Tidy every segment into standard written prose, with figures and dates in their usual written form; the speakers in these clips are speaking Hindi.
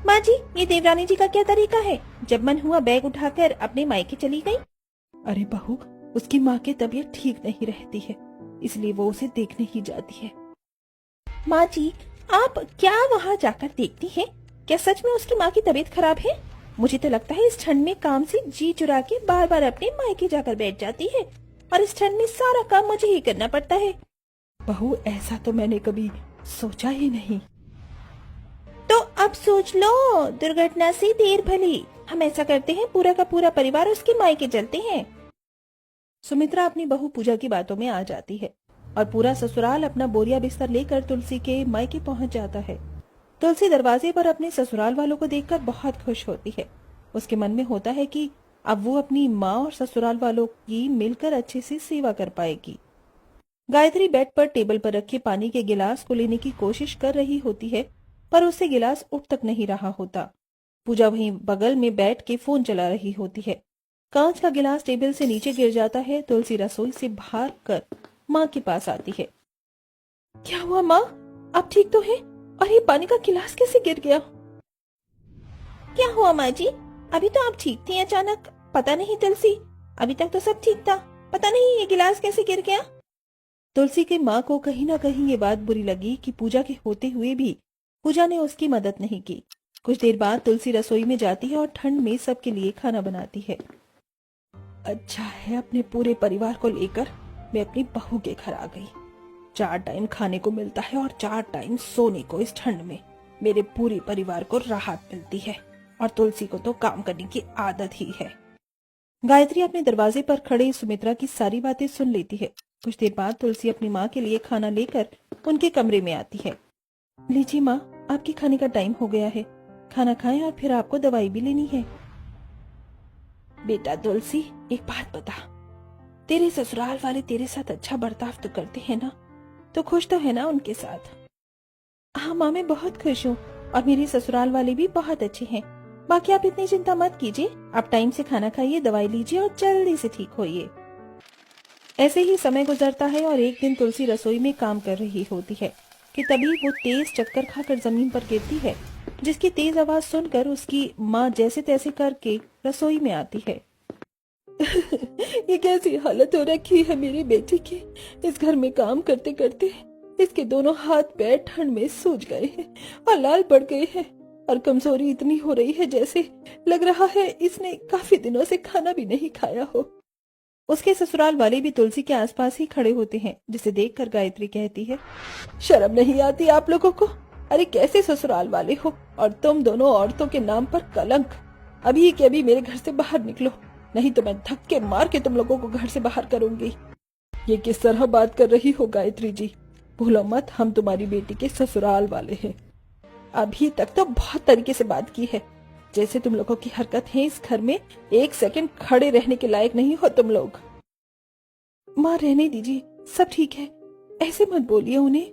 माँ जी, ये देवरानी जी का क्या तरीका है? जब मन हुआ बैग उठाकर अपने मायके चली गई। अरे बहू, उसकी माँ की तबीयत ठीक नहीं रहती है, इसलिए वो उसे देखने ही जाती है। माँ जी, आप क्या वहाँ जाकर देखती हैं? क्या सच में उसकी माँ की तबीयत खराब है? मुझे तो लगता है इस ठंड में काम से जी चुरा के बार बार अपने मायके जाकर बैठ जाती है और इस ठंड में सारा काम मुझे ही करना पड़ता है। बहू, ऐसा तो मैंने कभी सोचा ही नहीं। तो अब सोच लो, दुर्घटना से देर भली। हम ऐसा करते हैं, पूरा का पूरा परिवार उसके मायके चलते हैं। सुमित्रा अपनी बहू पूजा की बातों में आ जाती है और पूरा ससुराल अपना बोरिया बिस्तर लेकर तुलसी के मायके पहुंच जाता है। तुलसी दरवाजे पर अपने ससुराल वालों को देखकर बहुत खुश होती है। उसके मन में होता है कि अब वो अपनी माँ और ससुराल वालों की मिलकर अच्छे से सेवा कर पाएगी। गायत्री बेड पर टेबल पर रखे पानी के गिलास को लेने की कोशिश कर रही होती है, पर उससे गिलास उठ तक नहीं रहा होता। पूजा वहीं बगल में बैठ के फोन चला रही होती है। कांच का गिलास टेबल से नीचे गिर जाता है। तुलसी रसोई से भाग कर माँ के पास आती है। क्या हुआ माँ, आप ठीक तो हैं? और ये पानी का गिलास कैसे गिर गया? क्या हुआ माँ जी? अभी तो आप ठीक थी, अचानक पता नहीं। तुलसी, अभी तक तो सब ठीक था, पता नहीं ये गिलास कैसे गिर गया। तुलसी की माँ को कहीं ना कहीं ये बात बुरी लगी कि पूजा के होते हुए भी पूजा ने उसकी मदद नहीं की। कुछ देर बाद तुलसी रसोई में जाती है और ठंड में सबके लिए खाना बनाती है। अच्छा है, अपने पूरे परिवार को लेकर मैं अपनी बहू के घर आ गई। 4 टाइम खाने को मिलता है और 4 टाइम सोने को। इस ठंड में मेरे पूरे परिवार को राहत मिलती है और तुलसी को तो काम करने की आदत ही है। गायत्री अपने दरवाजे पर खड़े सुमित्रा की सारी बातें सुन लेती है। कुछ देर बाद तुलसी अपनी माँ के लिए खाना लेकर उनके कमरे में आती है। लीजिए माँ, आपके खाने का टाइम हो गया है, खाना खाएं और फिर आपको दवाई भी लेनी है। बेटा तुलसी, एक बात बता, तेरे ससुराल वाले तेरे साथ अच्छा बर्ताव तो करते हैं ना? तो खुश तो है ना उनके साथ? हाँ माँ, मैं बहुत खुश हूँ और मेरे ससुराल वाले भी बहुत अच्छे हैं। बाकी आप इतनी चिंता मत कीजिए, आप टाइम से खाना खाइए, दवाई लीजिए और जल्दी से ठीक होइए। ऐसे ही समय गुजरता है और एक दिन तुलसी रसोई में काम कर रही होती है कि तभी वो तेज चक्कर खाकर जमीन पर गिरती है, जिसकी तेज आवाज सुनकर उसकी माँ जैसे तैसे करके रसोई में आती है। ये कैसी हालत हो रखी है मेरी बेटी की। इस घर में काम करते करते इसके दोनों हाथ पैर ठंड में सूज गए हैं और लाल पड़ गए हैं और कमजोरी इतनी हो रही है जैसे लग रहा है इसने काफी दिनों से खाना भी नहीं खाया हो। उसके ससुराल वाले भी तुलसी के आसपास ही खड़े होते हैं, जिसे देखकर गायत्री कहती है, शर्म नहीं आती आप लोगों को? अरे कैसे ससुराल वाले हो, और तुम दोनों औरतों के नाम पर कलंक। अभी के अभी मेरे घर से बाहर निकलो, नहीं तो मैं धक्के मार के तुम लोगों को घर से बाहर करूंगी। ये किस तरह बात कर रही हो गायत्री जी? भूलो मत, हम तुम्हारी बेटी के ससुराल वाले हैं। अभी तक तो बहुत तरीके से बात की है, जैसे तुम लोगों की हरकत है इस घर में 1 सेकंड खड़े रहने के लायक नहीं हो तुम लोग। माँ रहने दीजिए, सब ठीक है, ऐसे मत बोलिए उन्हें।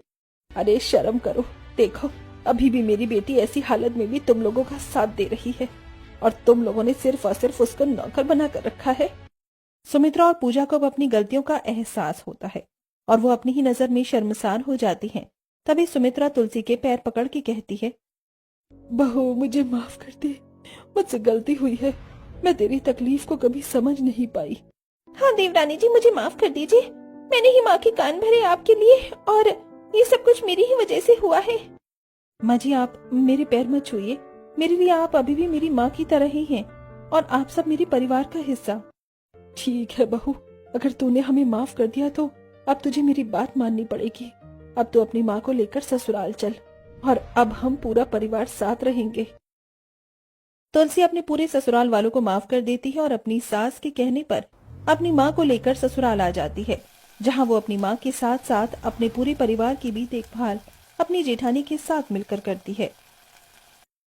अरे शर्म करो, देखो अभी भी मेरी बेटी ऐसी हालत में भी तुम लोगों का साथ दे रही है और तुम लोगों ने सिर्फ और सिर्फ उसको नौकर बना कर रखा है। सुमित्रा और पूजा को अब अपनी गलतियों का एहसास होता है और वो अपनी ही नजर में शर्मसार हो जाती हैं। तभी सुमित्रा तुलसी के पैर पकड़ के कहती है, बहू मुझे माफ कर दे, मुझसे गलती हुई है, मैं तेरी तकलीफ को कभी समझ नहीं पाई। हाँ देवरानी जी, मुझे माफ कर दीजिए, मैंने ही माँ के कान भरे आपके लिए और ये सब कुछ मेरी ही वजह से हुआ है। माँ जी, आप मेरे पैर मत छूइए, मेरे लिए आप अभी भी मेरी माँ की तरह ही हैं और आप सब मेरे परिवार का हिस्सा। ठीक है बहू, अगर तूने हमें माफ कर दिया तो अब तुझे मेरी बात माननी पड़ेगी। अब तू अपनी माँ को लेकर ससुराल चल और अब हम पूरा परिवार साथ रहेंगे। तुलसी अपने पूरे ससुराल वालों को माफ कर देती है और अपनी सास के कहने पर अपनी माँ को लेकर ससुराल आ जाती है, जहाँ वो अपनी माँ के साथ साथ अपने पूरे परिवार की भी देखभाल अपनी जेठानी के साथ मिलकर करती है।